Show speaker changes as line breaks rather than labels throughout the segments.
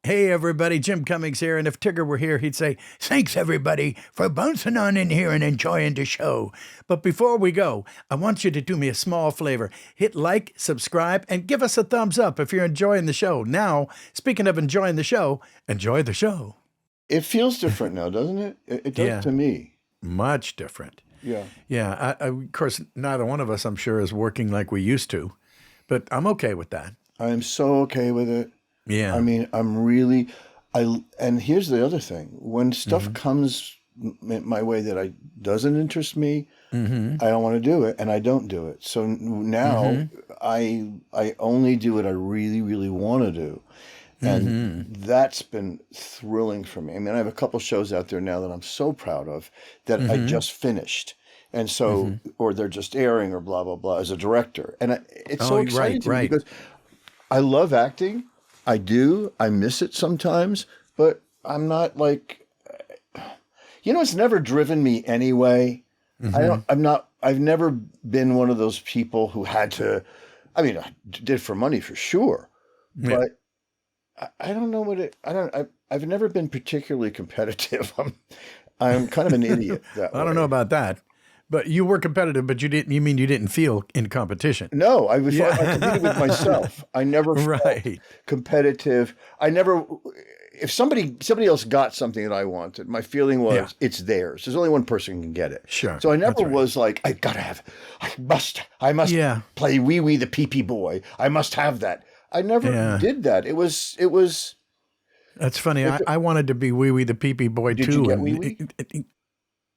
Hey, everybody, Jim Cummings here. And if Tigger were here, he'd say, thanks, everybody, for bouncing on in here and enjoying the show. But before we go, I want you to do me a small favor. Hit like, subscribe, and give us a thumbs up if you're enjoying the show. Now, speaking of enjoying the show, enjoy the show.
It feels different now, doesn't it? It does to me.
Much different.
Yeah.
Yeah. Of course, neither one of us, I'm sure, is working like we used to. But I'm okay with that.
I'm so okay with it.
Yeah.
I mean, and here's the other thing. When stuff comes my way that doesn't interest me, I don't want to do it, and I don't do it. So now I only do what I really, really want to do. And that's been thrilling for me. I mean, I have a couple shows out there now that I'm so proud of that I just finished. And so, or they're just airing or blah, blah, blah as a director. And it's so exciting to me because I love acting. I do. I miss it sometimes, but I'm not like, it's never driven me anyway. I've never been one of those people who had to, I did for money for sure, but I don't know I've never been particularly competitive. I'm kind of an idiot that way.
I don't know about that. But you were competitive, but you didn't feel in competition.
No, I competed with myself. I never felt competitive. If somebody else got something that I wanted, my feeling was it's theirs. There's only one person who can get it.
Sure.
So I never was like, I must play Wee Wee the Pee-Pee Boy. I must have that. I never did that. It was.
That's funny. I wanted to be Wee Wee the Pee-Pee Boy too.
Did you get Wee Wee?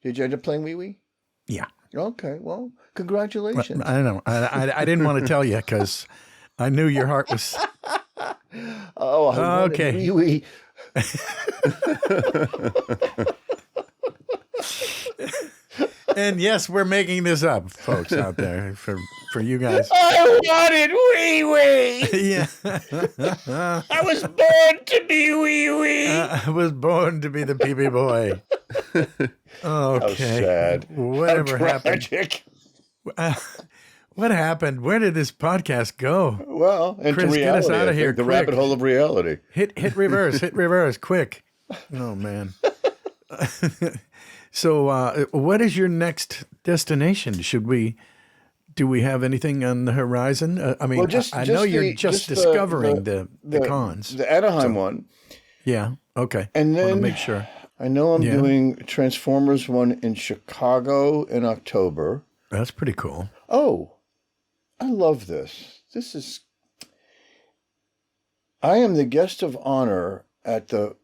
Did you end up playing Wee Wee?
Yeah.
Okay. Well, congratulations.
I don't know. I didn't want to tell you because I knew your heart was.
Okay. Wee Wee.
And yes, we're making this up, folks out there, for you guys.
I wanted Wee Wee.
Yeah.
I was born to be Wee Wee.
I was born to be the Pee-Pee Boy. Okay.
How sad.
Whatever happened? What happened? Where did this podcast go?
Well, into
Chris,
reality.
Get us out of here.
The rabbit hole of reality.
Hit reverse. Hit reverse. Quick. Oh, man. So what is your next destination? Do we have anything on the horizon? I know you're just discovering the cons.
The Anaheim one.
Yeah. Okay.
And then
make sure.
I know I'm doing Transformers one in Chicago in October.
That's pretty cool.
Oh, I love this. I am the guest of honor at the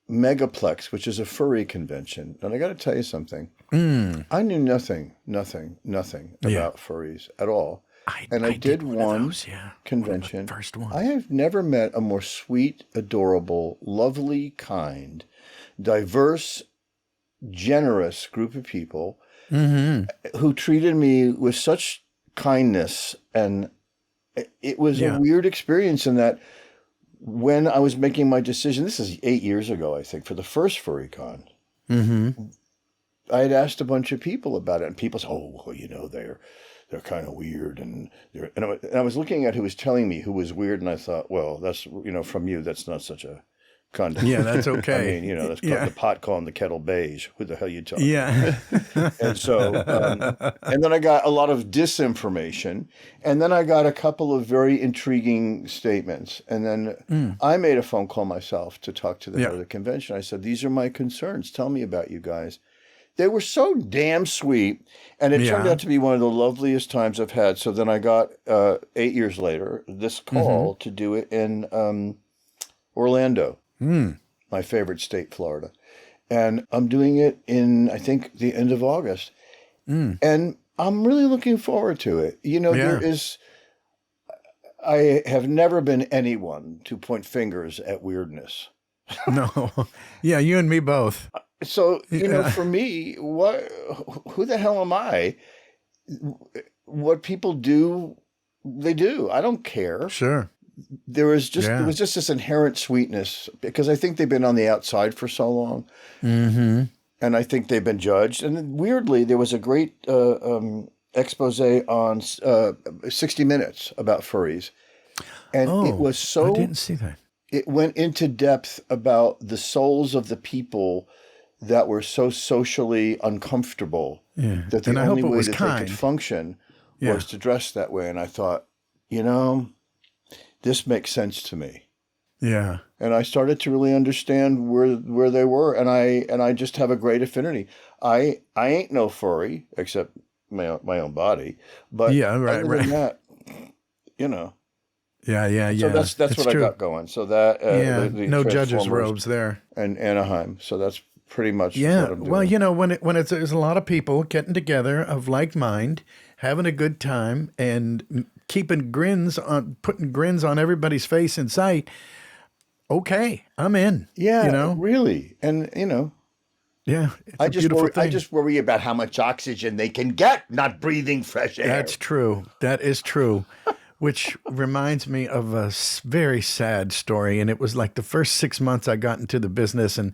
Megaplex, which is a furry convention. And I got to tell you something. I knew nothing about furries at all. I did one convention.
The first one.
I have never met a more sweet, adorable, lovely, kind, diverse, generous group of people who treated me with such kindness. And it was a weird experience in that when I was making my decision, this is 8 years ago, I think, for the first FurryCon, I had asked a bunch of people about it, and people said, "Oh, well, they're kind of weird," and I was looking at who was telling me who was weird, and I thought, well, that's from you, that's not such a condom.
Yeah, that's okay.
I mean, that's called the pot calling the kettle beige. Who the hell you talking?
Yeah.
And so, and then I got a lot of disinformation, and then I got a couple of very intriguing statements, and then I made a phone call myself to talk to the head of the convention. I said, "These are my concerns. Tell me about you guys." They were so damn sweet, and it turned out to be one of the loveliest times I've had. So then I got 8 years later this call to do it in Orlando. My favorite state, Florida. And I'm doing it in, I think, the end of August. And I'm really looking forward to it. I have never been anyone to point fingers at weirdness.
No. Yeah, you and me both.
So, for me, who the hell am I? What people do, they do. I don't care.
Sure.
There was just this inherent sweetness because I think they've been on the outside for so long, and I think they've been judged. And then weirdly, there was a great expose on 60 Minutes about furries, and it was so.
I didn't see that.
it went into depth about the souls of the people that were so socially uncomfortable that the
And I
only
hope it
way
was
that they
kind.
could function
Yeah.
was to dress that way. And I thought, this makes sense to me.
Yeah.
And I started to really understand where they were, and I just have a great affinity. I ain't no furry except my own body, but
Yeah,
other
right.
than that,
Yeah.
So that's
It's
what I
true.
got going. So that
Yeah.
the
No judges'
Transformers
robes there.
and Anaheim. So that's pretty much what
Yeah.
I'm
Well,
doing.
when there's a lot of people getting together of like mind, having a good time, and keeping putting grins on everybody's face in sight. Okay, I'm in.
Yeah, really, and
Yeah, it's a beautiful thing.
I just worry about how much oxygen they can get not breathing fresh air.
That's true. That is true. Which reminds me of a very sad story. And it was like the first 6 months I got into the business, and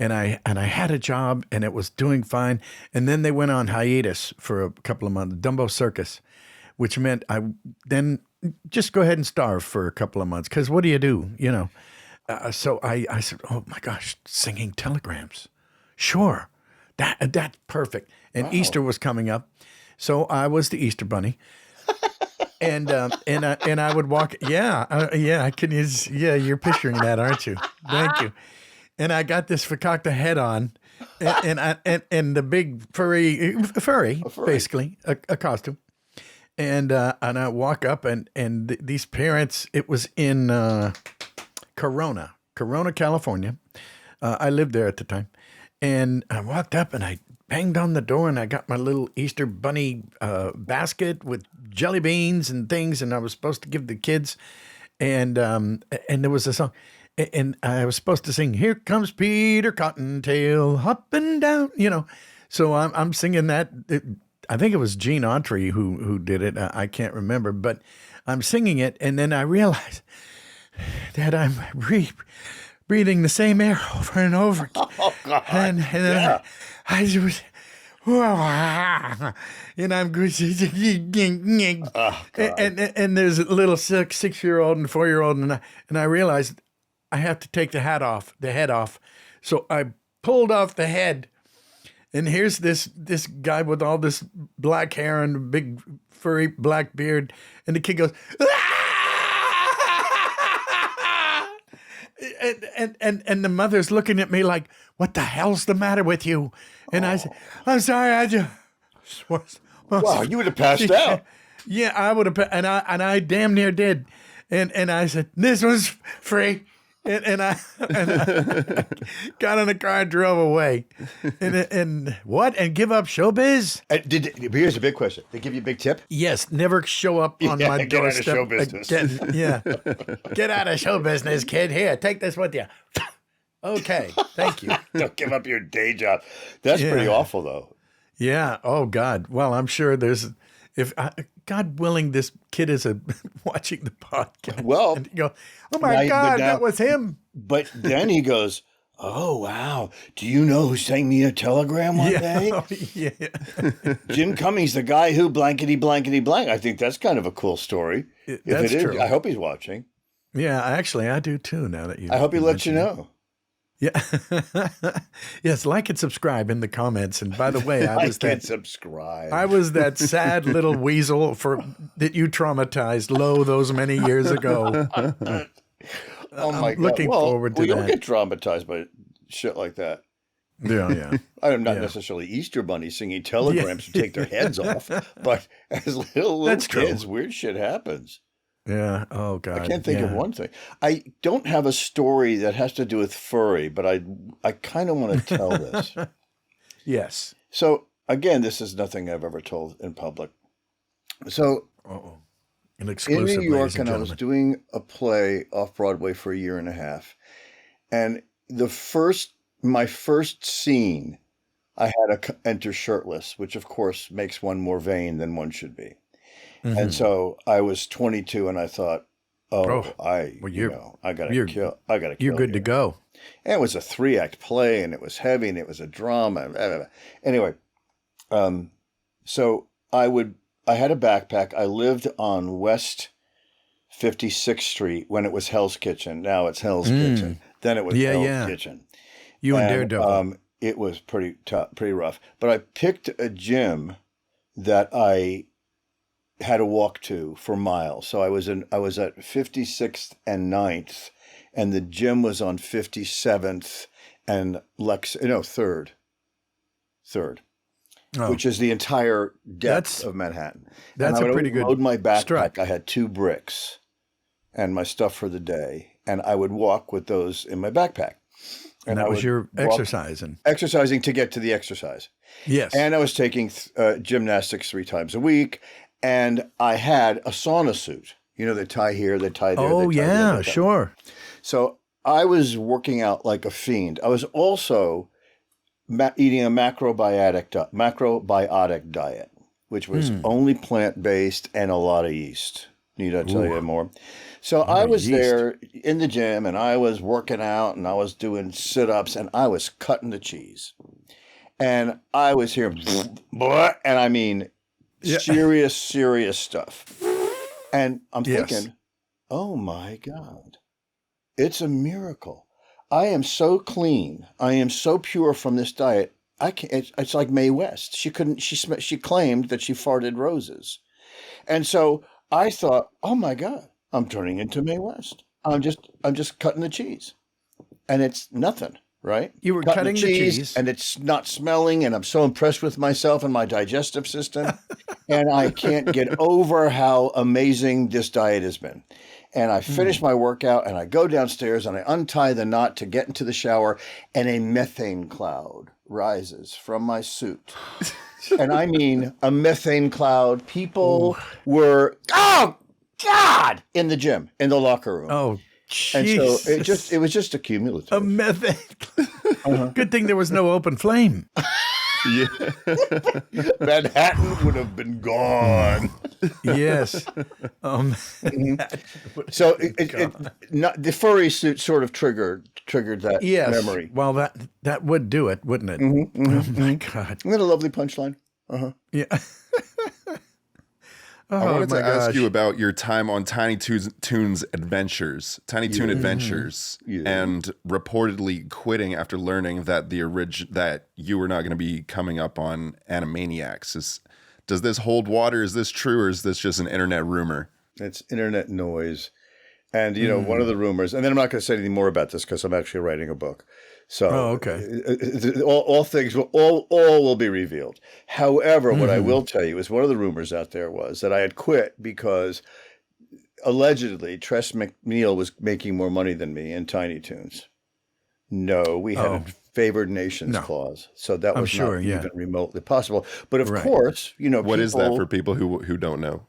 I had a job and it was doing fine. And then they went on hiatus for a couple of months, Dumbo Circus, which meant I then just go ahead and starve for a couple of months. Because what do you do? So I said, oh my gosh, singing telegrams. Sure. That's perfect. And Easter was coming up. So I was the Easter bunny. And I would walk. Yeah, I can use. Yeah, you're picturing that, aren't you? Thank you. And I got this fakakta head on, and the big furry, basically a costume. And I walk up, and these parents. It was in Corona, California. I lived there at the time, and I walked up and I banged on the door, and I got my little Easter bunny basket with jelly beans and things, and I was supposed to give the kids, and there was a song, and I was supposed to sing, "Here comes Peter Cottontail hopping down," So I'm singing that. I think it was Gene Autry who did it. I can't remember, but I'm singing it, and then I realized that I'm breathing the same air over and over again.
Oh God!
And then I was, I'm good. And there's a little 6-year-old and 4-year-old, and I realized I have to take the head off. So I pulled off the head, and here's this guy with all this black hair and a big furry black beard, and the kid goes, and the mother's looking at me like, what the hell's the matter with you? And I said, I'm sorry, I just
Wow, you would have passed out.
Yeah, I would have, and I damn near did. And I said, this was free. And I got in the car and drove away. And what? And give up showbiz?
Here's a big question. They give you a big tip?
Yes, never show up on my
get out of
doorstep
show business.
again. Yeah, get out of show business, kid. Here, take this with you. Okay, thank you.
Don't give up your day job. That's pretty awful, though.
Yeah. Oh God. Well, I'm sure there's. God willing, this kid is watching the podcast.
Well,
and you go, oh my God, that was him.
But then he goes, oh wow, do you know who sang me a telegram one day?
Oh, yeah.
Jim Cummings, the guy who blankety blankety blank. I think that's kind of a cool story.
That's true.
I hope he's watching.
Yeah, actually, I do too. Now that
I hope he lets you know.
Yeah. Yes, like and subscribe in the comments. And by the way, I was
subscribe.
I was that sad little weasel that you traumatized those many years ago.
Oh my God.
Looking forward to that.
You'll get traumatized by shit like that.
Yeah.
I'm not necessarily Easter Bunny singing telegrams to take their heads off, but as little kids, weird shit happens.
Yeah. Oh God.
I can't think of one thing. I don't have a story that has to do with furry, but I kind of want to tell this.
Yes.
So again, this is nothing I've ever told in public. So
an exclusive,
in New York, and I was doing a play off Broadway for a year and a half, and my first scene, I had to enter shirtless, which of course makes one more vain than one should be. Mm-hmm. And so I was 22, and I thought, I gotta kill.
You're good to go.
And it was a 3-act play, and it was heavy, and it was a drama. Blah, blah, blah. Anyway, so I had a backpack. I lived on West 56th Street when it was Hell's Kitchen. Now it's Hell's Kitchen. Then it was Hell's Kitchen.
You and Daredevil.
It was pretty tough, pretty rough. But I picked a gym that I had to walk to for miles. So I was at 56th and 9th, and the gym was on 57th and 3rd. Which is the entire depth of Manhattan.
That's a pretty good
load my backpack.
strut.
I had 2 bricks and my stuff for the day, and I would walk with those in my backpack.
And that was your
exercising to get to the exercise.
Yes.
And I was taking gymnastics 3 times a week, and I had a sauna suit. You know, they tie here, they tie there.
Oh,
they tie
yeah,
there,
sure.
So I was working out like a fiend. I was also eating a macrobiotic diet, which was only plant-based and a lot of yeast. Need I tell you more? So I was there in the gym, and I was working out, and I was doing sit-ups, and I was cutting the cheese. And I was hearing, and I mean, serious stuff. And I'm thinking, oh my God, it's a miracle. I am so clean. I am so pure from this diet. I can't. It's like Mae West. She couldn't. She claimed that she farted roses, and so I thought, oh my God, I'm turning into Mae West. I'm just cutting the cheese, and it's nothing, right?
You were cutting the cheese,
and it's not smelling, and I'm so impressed with myself and my digestive system, and I can't get over how amazing this diet has been. And I finish my workout, and I go downstairs, and I untie the knot to get into the shower, and a methane cloud rises from my suit. And I mean a methane cloud. People were, oh, God, in the gym, in the locker room.
Oh,
and
Jesus.
so it was just a cumulative.
A methane. Good thing there was no open flame.
Yeah. Manhattan would have been gone.
Yes.
So the furry suit sort of triggered that memory.
Well, that would do it, wouldn't it? Oh my God.
Isn't that a lovely punchline?
Yeah.
I wanted to ask you about your time on Tiny Toons Adventures, Tiny Toon Adventures, and reportedly quitting after learning that that you were not going to be coming up on Animaniacs. Does this hold water? Is this true, or is this just an internet rumor?
It's internet noise. And, one of the rumors, and then I'm not going to say anything more about this because I'm actually writing a book. So all things will be revealed. However, what I will tell you is one of the rumors out there was that I had quit because allegedly Tress MacNeille was making more money than me in Tiny Toons. No, we had a favored nations clause. So that was not even remotely possible. But of course,
what is that for people who don't know?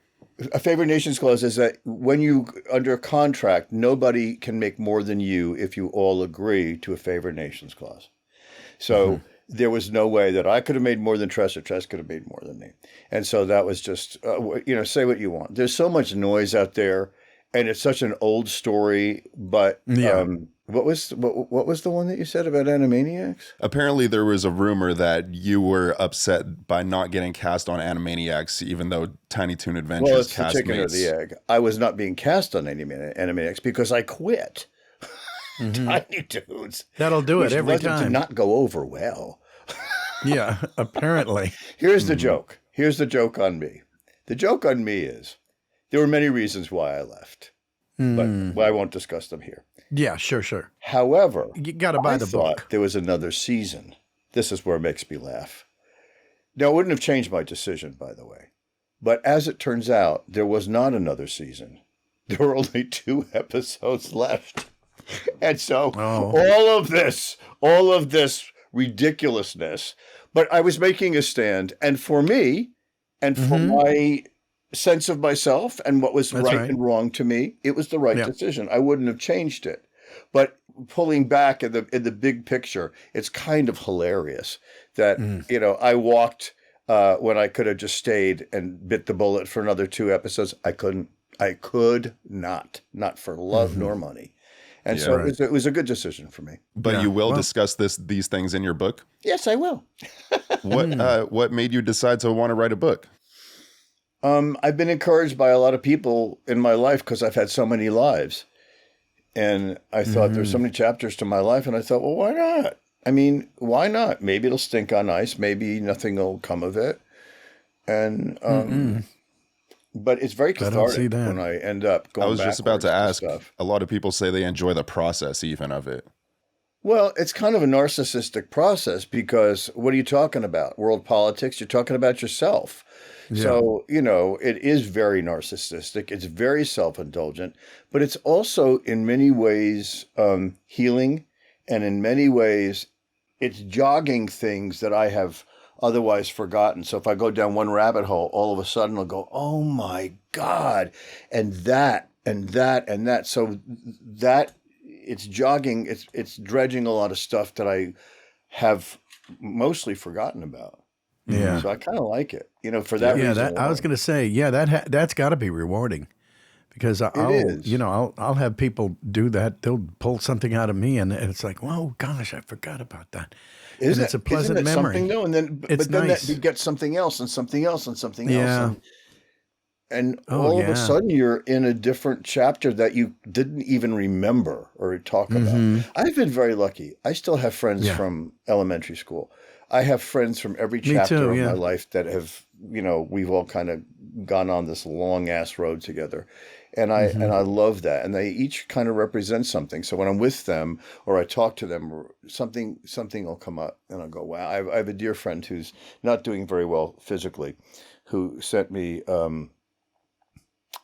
A favored nations clause is that when you under a contract, nobody can make more than you if you all agree to a favored nations clause. So there was no way that I could have made more than Tress or Tress could have made more than me. And so that was just, say what you want. There's so much noise out there, and it's such an old story. But what was the one that you said about Animaniacs?
Apparently, there was a rumor that you were upset by not getting cast on Animaniacs, even though Tiny Toon Adventures
well, it's the chicken or the egg. I was not being cast on Animaniacs because I quit. Tiny Toons.
That'll do it every time.
Did not go over well.
Yeah, apparently.
Here's the joke. Here's the joke on me. The joke on me is there were many reasons why I left, but I won't discuss them here.
Yeah, sure.
However,
you got to buy the book.
There was another season. This is where it makes me laugh. Now, it wouldn't have changed my decision, by the way. But as it turns out, there was not another season. There were only 2 episodes left. And so all of this ridiculousness, but I was making a stand. And for me, and for my sense of myself and what was right and wrong to me, it was the right decision. I wouldn't have changed it. But pulling back in the big picture, it's kind of hilarious that, I walked when I could have just stayed and bit the bullet for another 2 episodes. I couldn't. I could not for love nor money. And it was a good decision for me.
But you will discuss these things in your book?
Yes, I will.
What made you decide to want to write a book?
I've been encouraged by a lot of people in my life because I've had so many lives. And I thought there's so many chapters to my life. And I thought, well, why not? I mean, why not? Maybe it'll stink on ice. Maybe nothing will come of it. And, but it's very
I don't see
cathartic
that.
when I end up
I
going
was just about
backwards
to ask.
stuff.
A lot of people say they enjoy the process even of it.
Well, it's kind of a narcissistic process because what are you talking about? World politics? You're talking about yourself.
Yeah.
So, it is very narcissistic. It's very self-indulgent, but it's also in many ways healing. And in many ways, it's jogging things that I have otherwise forgotten. So if I go down one rabbit hole, all of a sudden I'll go, oh my God, and that, and that, and that. So that it's jogging, it's dredging a lot of stuff that I have mostly forgotten about.
Yeah.
So I kind of like it, for that reason.
That I was
alone.
going to say, yeah, that's got to be rewarding because
is.
I'll have people do that. They'll pull something out of me, and it's like, whoa, gosh, I forgot about that. And it's a pleasant
isn't it
memory.
something though? And then,
It's
but then
nice.
that you get something else and something else and something
Yeah.
else. And
Oh,
all of a
yeah.
sudden you're in a different chapter that you didn't even remember or talk about. I've been very lucky. I still have friends
Yeah.
from elementary school. I have friends from every
Me
chapter
too,
of
yeah.
my life that have, we've all kind of gone on this long ass road together. And I love that. And they each kind of represent something. So when I'm with them or I talk to them, or something will come up and I'll go, wow. I have a dear friend who's not doing very well physically, who sent me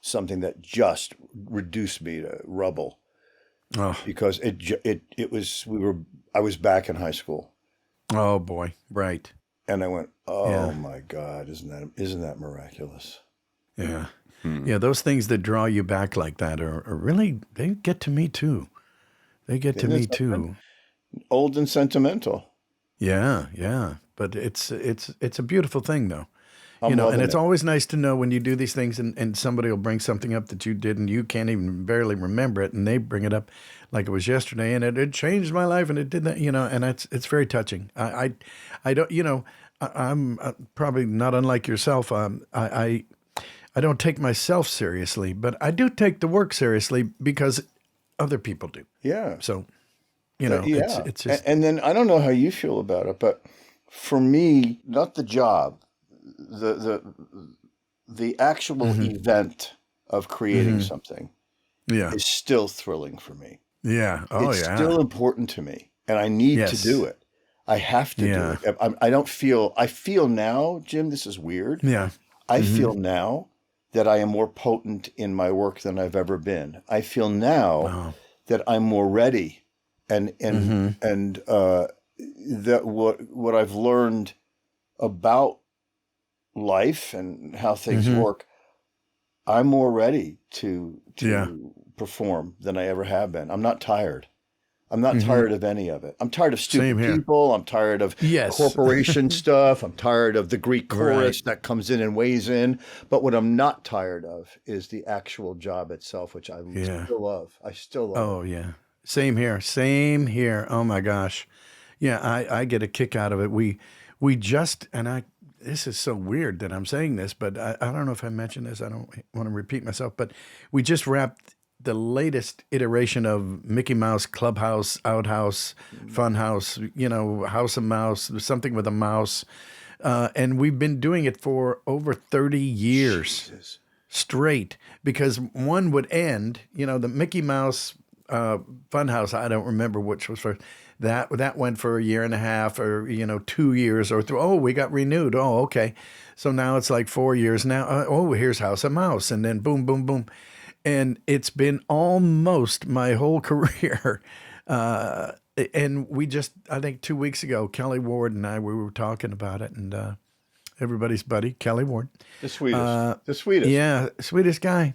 something that just reduced me to rubble
Oh,
because I was back in high school
oh boy, right.
and I went, oh
Yeah.
my God, isn't that miraculous?
Yeah. Yeah, those things that draw you back like that are really, they get to me too. They get to
Isn't it
me
something?
too.
Old and sentimental.
Yeah, yeah. But it's a beautiful thing though.
I'm
And
loving
it's
it.
always nice to know when you do these things and somebody will bring something up that you did and you can't even barely remember it and they bring it up like it was yesterday and it changed my life and it did that, and it's very touching. I don't, I'm probably not unlike yourself. I don't take myself seriously, but I do take the work seriously because other people do.
Yeah.
So,
Yeah.
it's just,
And then I don't know how you feel about it, but for me, not the job, the actual event of creating something
yeah.
is still thrilling for me.
Yeah. Oh,
It's
yeah.
still important to me and I need to
Yes.
do it. I have to
Yeah.
do it. I feel now, Jim, this is weird.
Yeah.
I feel now that I am more potent in my work than I've ever been. I feel now
Wow.
that I'm more ready and that what I've learned about life and how things work, I'm more ready to
Yeah.
perform than I ever have been. I'm not tired. I'm not tired of any of it. I'm tired of stupid
Same here.
people. I'm tired of
Yes.
corporation stuff. I'm tired of the Greek chorus
Right.
that comes in and weighs in. But what I'm not tired of is the actual job itself, which I
Yeah.
still love. I still love
Oh, yeah. Same here. Same here. Oh my gosh. Yeah, I get a kick out of it. We just this is so weird that I'm saying this, but I don't know if I mentioned this. I don't want to repeat myself, but we just wrapped the latest iteration of Mickey Mouse Clubhouse, Outhouse, Funhouse, House of Mouse, something with a mouse. And we've been doing it for over 30 years.
Jesus.
Straight because one would end, the Mickey Mouse Funhouse. I don't remember which was first. That went for a year and a half, or 2 years, or we got renewed. Oh, okay. So now it's like 4 years now. Here's House of Mouse, and then boom, boom, boom, and it's been almost my whole career. And we just, I think 2 weeks ago, Kelly Ward and we were talking about it, and everybody's buddy, Kelly Ward.
The sweetest. The sweetest.
Yeah, sweetest guy.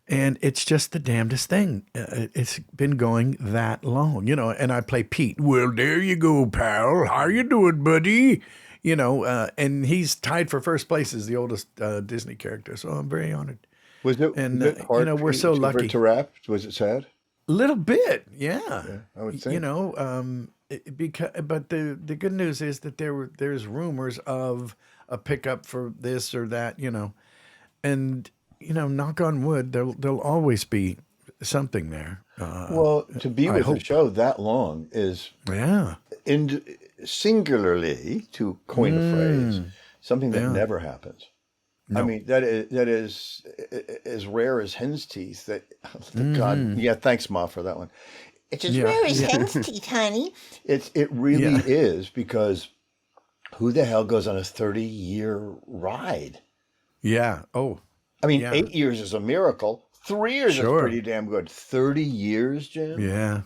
And it's just the damnedest thing. It's been going that long, and I play Pete. Well, there you go, pal. How you doing, buddy? And he's tied for first place as the oldest Disney character. So I'm very honored.
Was it,
And,
was it hard
we're
for you
so
for
lucky.
it to rap? Was it sad?
Little bit, yeah.
I would think.
Because but the good news is that there's rumors of a pickup for this or that, and knock on wood, there'll always be something there.
Well, to be
I
with
hope.
a show that long is
Yeah.
singularly, to coin a phrase, something that
Yeah.
never happens. I
No.
mean, that is as rare as hen's teeth. That God, yeah. Thanks, Ma, for that one. It's as
Yeah.
rare as hen's teeth, honey. It really
Yeah.
is, because who the hell goes on a 30-year ride?
Yeah. Oh,
I mean,
yeah.
8 years is a miracle. 3 years is
Sure.
pretty damn good. 30 years, Jim?
Yeah.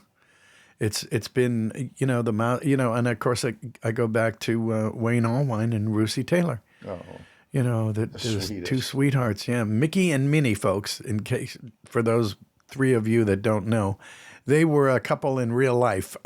It's been, and of course I go back to Wayne Allwine and Russi Taylor.
Oh,
There's
sweetest.
two sweethearts. Yeah. Mickey and Minnie, folks, for those three of you that don't know, they were a couple in real life.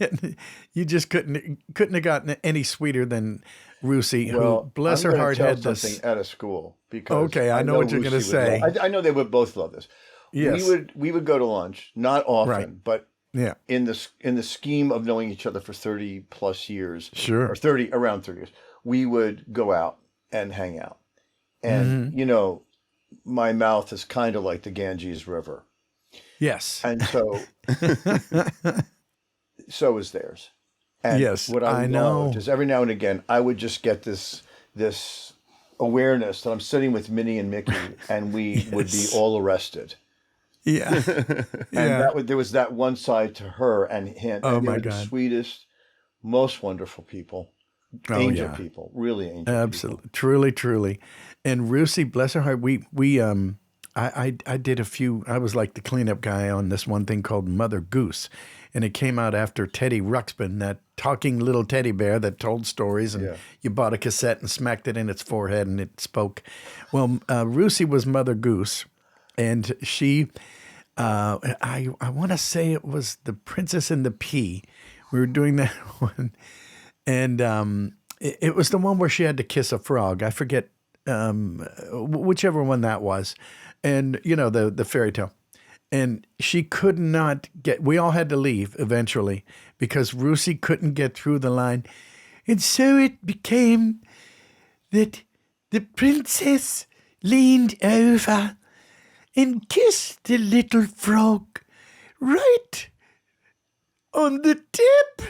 And you just couldn't have gotten any sweeter than Russi, who, bless
I'm
her
gonna
heart,
tell
had this.
something out of school, because
Okay, I know what you're gonna
Lucy would
say.
I know they would both love this.
Yes.
We would go to lunch, not often,
Right.
but
Yeah.
in the scheme of knowing each other for 30 plus years,
Sure.
or around 30 years, we would go out and hang out. And my mouth is kind of like the Ganges River,
Yes.
and so is theirs. And
Yes,
what I
know.
loved is every now and again I would just get this awareness that I'm sitting with Minnie and Mickey, and we would be all arrested.
Yeah.
And there was that one side to her and him.
Oh,
and they
my
were the
God.
sweetest, most wonderful people.
Oh,
Angel
yeah.
people, really angel
Absolutely, truly. And Russi, bless her heart, I did a few. I was like the cleanup guy on this one thing called Mother Goose, and it came out after Teddy Ruxpin, that talking little teddy bear that told stories, and you bought a cassette and smacked it in its forehead and it spoke. Well, Russi was Mother Goose, and she, I want to say it was The Princess and the Pea. We were doing that one. And it was the one where she had to kiss a frog. I forget whichever one that was. And, the fairy tale. And she could not we all had to leave eventually because Russi couldn't get through the line. And so it became that the princess leaned over and kissed the little frog right on the tip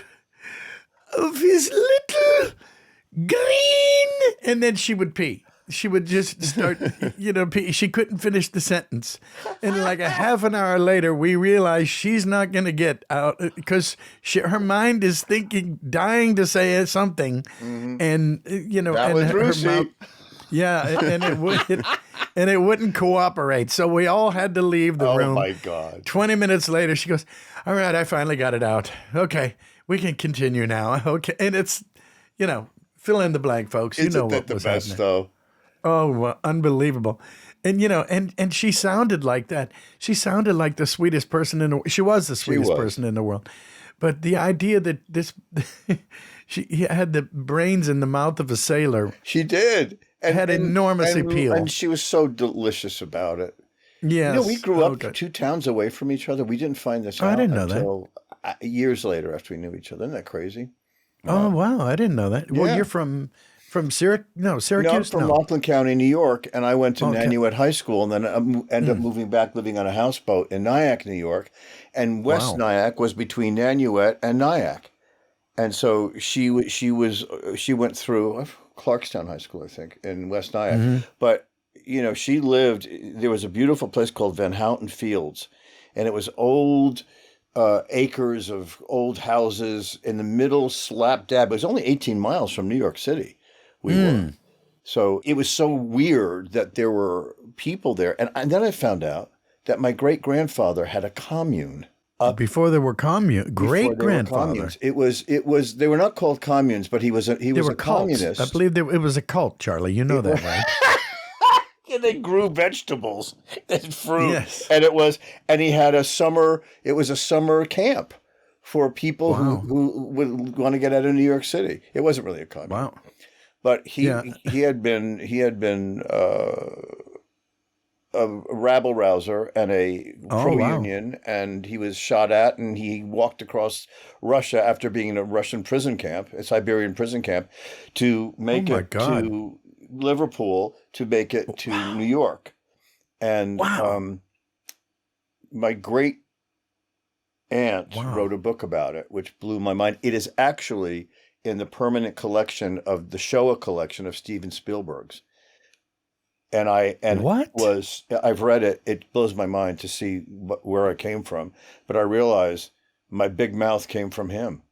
of his little green, and then she would pee. She would just start, pee. She couldn't finish the sentence. And like a half an hour later, we realized she's not going to get out because her mind is dying to say something. Mm-hmm. And,
That was
her
Russi.
mouth. Yeah, and it wouldn't cooperate. So we all had to leave the room.
Oh, my God.
20 minutes later, she goes, all right, I finally got it out. Okay, we can continue now. Okay, and it's, fill in the blank, folks.
Isn't
What
that the
was
best,
happening.
though?
Oh, well, unbelievable. And, and she sounded like that. She sounded like the sweetest person in the world. She was the sweetest person in the world. But the idea that she had the brains in the mouth of a sailor.
She did. And
had enormous appeal.
And she was so delicious about it.
Yes.
We grew up 2 towns away from each other. We didn't find this out
I didn't know
until years later after we knew each other. Isn't that crazy?
Oh, wow. I didn't know that. Well, you're from Syracuse? No,
I'm from Rockland County, New York, and I went to Nanuet High School, and then ended up moving back, living on a houseboat in Nyack, New York. And West Nyack was between Nanuet and Nyack. And so she went through Clarkstown High School, I think, in West Nyack. Mm-hmm. But, she lived, there was a beautiful place called Van Houten Fields, and it was old acres of old houses in the middle, slap dab. It was only 18 miles from New York City. We were. So it was so weird that there were people there. And then I found out that my great-grandfather had a commune.
Before there were great-grandfather.
It was they were not called communes, but he was a communist.
I believe it was a cult, Charlie. You know that, right?
And they grew vegetables and fruit.
Yes.
And he had it was a summer camp for people who would want to get out of New York City. It wasn't really a commune.
Wow.
But he had been a rabble rouser and a pro-union, and he was shot at, and he walked across Russia after being in a Russian prison camp, a Siberian prison camp, to make it to Liverpool to make it to New York. And my great aunt wrote a book about it, which blew my mind. It is actually in the permanent collection of the Showa collection of Steven Spielberg's. And I've read it. It blows my mind to see where I came from. But I realize my big mouth came from him.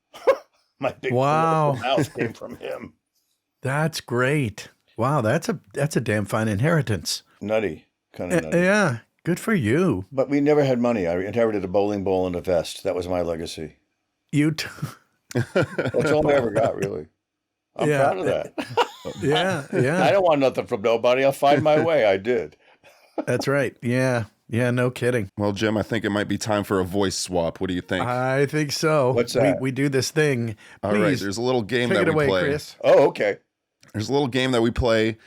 My big mouth came from him.
That's great. Wow, that's a damn fine inheritance.
Nutty, kind of nutty.
Yeah, good for you.
But we never had money. I inherited a bowling ball and a vest. That was my legacy. That's all I ever got, really. I'm proud of that.
Yeah.
I don't want nothing from nobody. I'll find my way. I did.
That's right. Yeah, no kidding.
Well, Jim, I think it might be time for a voice swap. What do you think?
I think so.
What's that?
We do this thing.
All right, there's a little game
Take
that
it
we
away,
play.
Chris.
Oh, okay.
There's a little game that we play,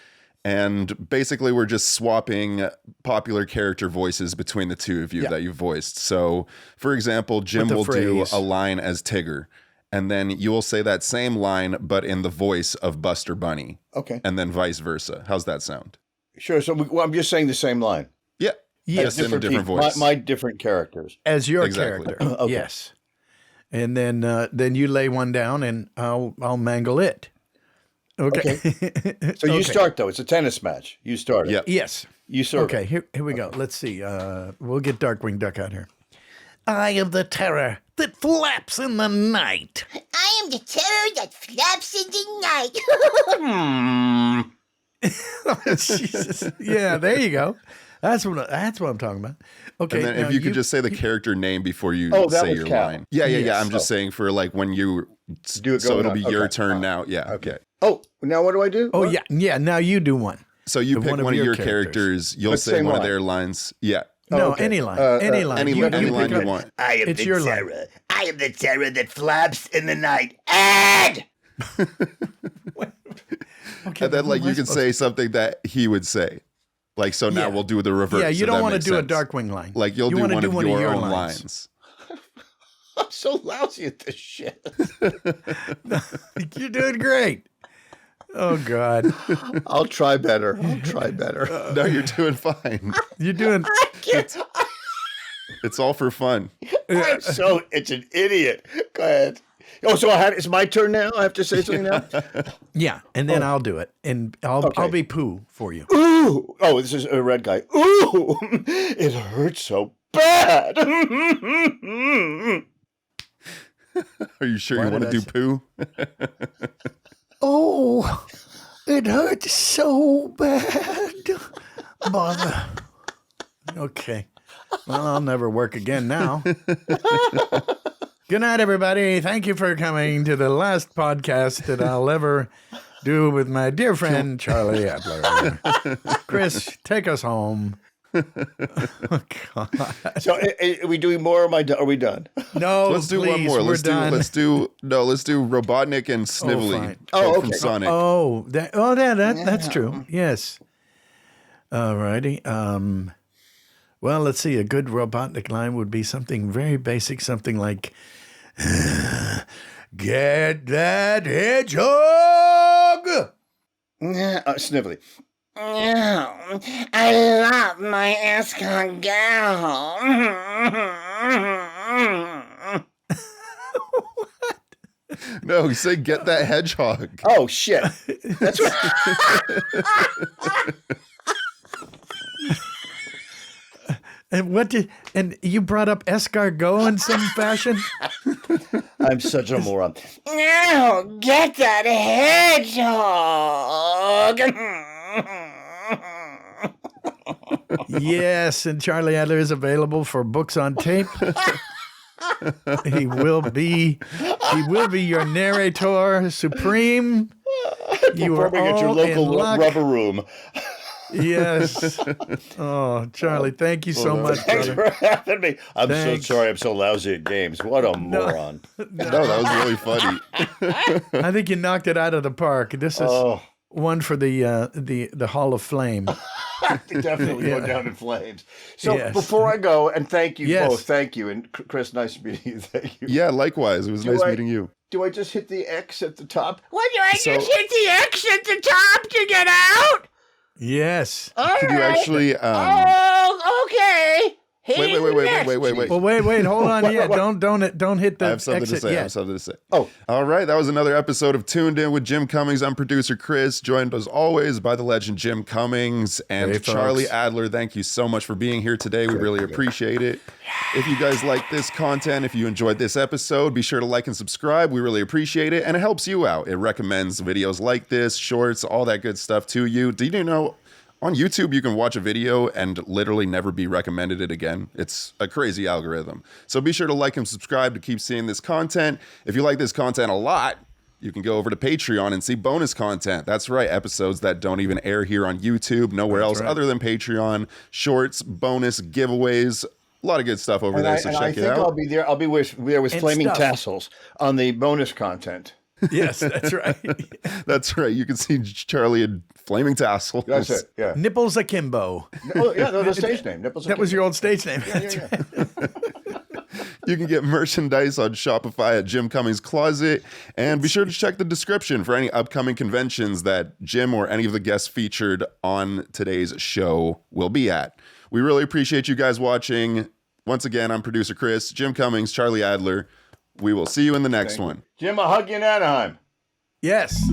and basically we're just swapping popular character voices between the two of you that you voiced. So, for example, Jim will do a line as Tigger, and then you will say that same line, but in the voice of Buster Bunny.
Okay.
And then vice versa. How's that sound?
Sure. So I'm just saying the same line.
Yeah. Yes, in a different voice.
My different characters.
As your character.
Okay.
Yes. And then you lay one down, and I'll mangle it. Okay.
So you start, though. It's a tennis match. You start.
Yeah.
Yes.
You serve.
Okay, here we go. Let's see. We'll get Darkwing Duck out here. I am the terror that flaps in the night.
I am the terror that flaps in the night.
Jesus. Yeah, there you go. That's what I'm talking about. Okay.
And then if you could just say the character name before you say your
Cal.
line. Yeah. I'm just saying for like when you
do it.
So it'll be your turn now. Yeah. Okay.
Oh, now what do I do?
Oh,
What?
yeah. Now you do one.
So you pick one of your characters. You'll say one of
line?
their lines. Yeah.
No, any line. Any line.
Any line you want.
I am
It's
the
your line.
terror. I am the terror that flaps in the night. And
Okay,
And then like you can say something that he would say. Like, so now we'll do the reverse.
Yeah, you
if
don't
that
want to
makes
do
sense.
a Darkwing line.
Like you'll
You
do
wanna
one
do
of
one of
your
your
own
lines.
lines.
I'm so lousy at this shit.
You're doing great. Oh, God.
I'll try better.
No, you're doing fine.
You're doing...
It's all for fun.
It's an idiot. Go ahead. Oh, so it's my turn now? I have to say something now?
Yeah, and then I'll do it. And I'll be Pooh for you.
Ooh. Oh, this is a red guy. Ooh. It hurts so bad.
Are you sure you want to do poo?
Oh, it hurts so bad. Bother. Okay. Well, I'll never work again now. Good night, everybody. Thank you for coming to the last podcast that I'll ever do with my dear friend, Charlie Adler. Chris, take us home. Oh, God.
So are we doing more? Are we done?
No,
Let's do one more. Let's do Robotnik and Snively from Sonic.
That's true. Yes. All righty. Well, let's see. A good Robotnik line would be something very basic, something like, "Get that hedgehog!"
Snively.
I love my escargot.
No, say "Get that hedgehog."
Oh, shit. That's right.
And you brought up escargot in some fashion?
I'm such a moron.
No, get that hedgehog.
Yes, and Charlie Adler is available for books on tape. He will be your narrator supreme. You are
Performing at your
all
local
in luck.
rubber room.
Yes. Oh, Charlie, thank you so much,
Thanks
brother.
for having me. I'm
Thanks.
so sorry I'm so lousy at games. What a moron.
No, that was really funny.
I think you knocked it out of the park. This is one for the Hall of Flame.
Definitely go down in flames. So
Yes.
before I go, and thank you
Yes.
both. Thank you. And Chris, nice meeting you. Thank you.
Yeah, likewise. It was nice meeting you.
Do I just hit the X at the top?
What do I just hit the X at the top to get out?
Yes.
All
Could you
right.
actually?
Oh, okay.
Wait.
Well, wait. Hold on. Yeah, don't hit the
I have something
exit
to say.
yet.
I have something to say.
Oh.
All right. That was another episode of Toon'd In with Jim Cummings. I'm producer Chris, joined as always by the legend Jim Cummings and
Hey, folks.
Charlie Adler. Thank you so much for being here today. We really appreciate it. If you guys like this content, if you enjoyed this episode, be sure to like and subscribe. We really appreciate it. And it helps you out. It recommends videos like this, shorts, all that good stuff to you. Did you know on YouTube, you can watch a video and literally never be recommended it again? It's a crazy algorithm. So be sure to like and subscribe to keep seeing this content. If you like this content a lot, you can go over to Patreon and see bonus content. That's right, episodes that don't even air here on YouTube, nowhere else other than Patreon, shorts, bonus giveaways, a lot of good stuff over there, so check it out.
I'll be there. I'll be there with flaming
stuff.
tassels on the bonus content.
Yes, that's right.
That's right. You can see Charlie in flaming tassels.
That's it. Yeah.
Nipples akimbo.
Oh, yeah. No, the stage name. Nipples.
That was your old stage name. That's
Yeah.
right.
You can get merchandise on Shopify at Jim Cummings Closet. And be sure to check the description for any upcoming conventions that Jim or any of the guests featured on today's show will be at. We really appreciate you guys watching. Once again, I'm producer Chris, Jim Cummings, Charlie Adler. We will see you in the next one.
Jim, I'll hug you in Anaheim.
Yes.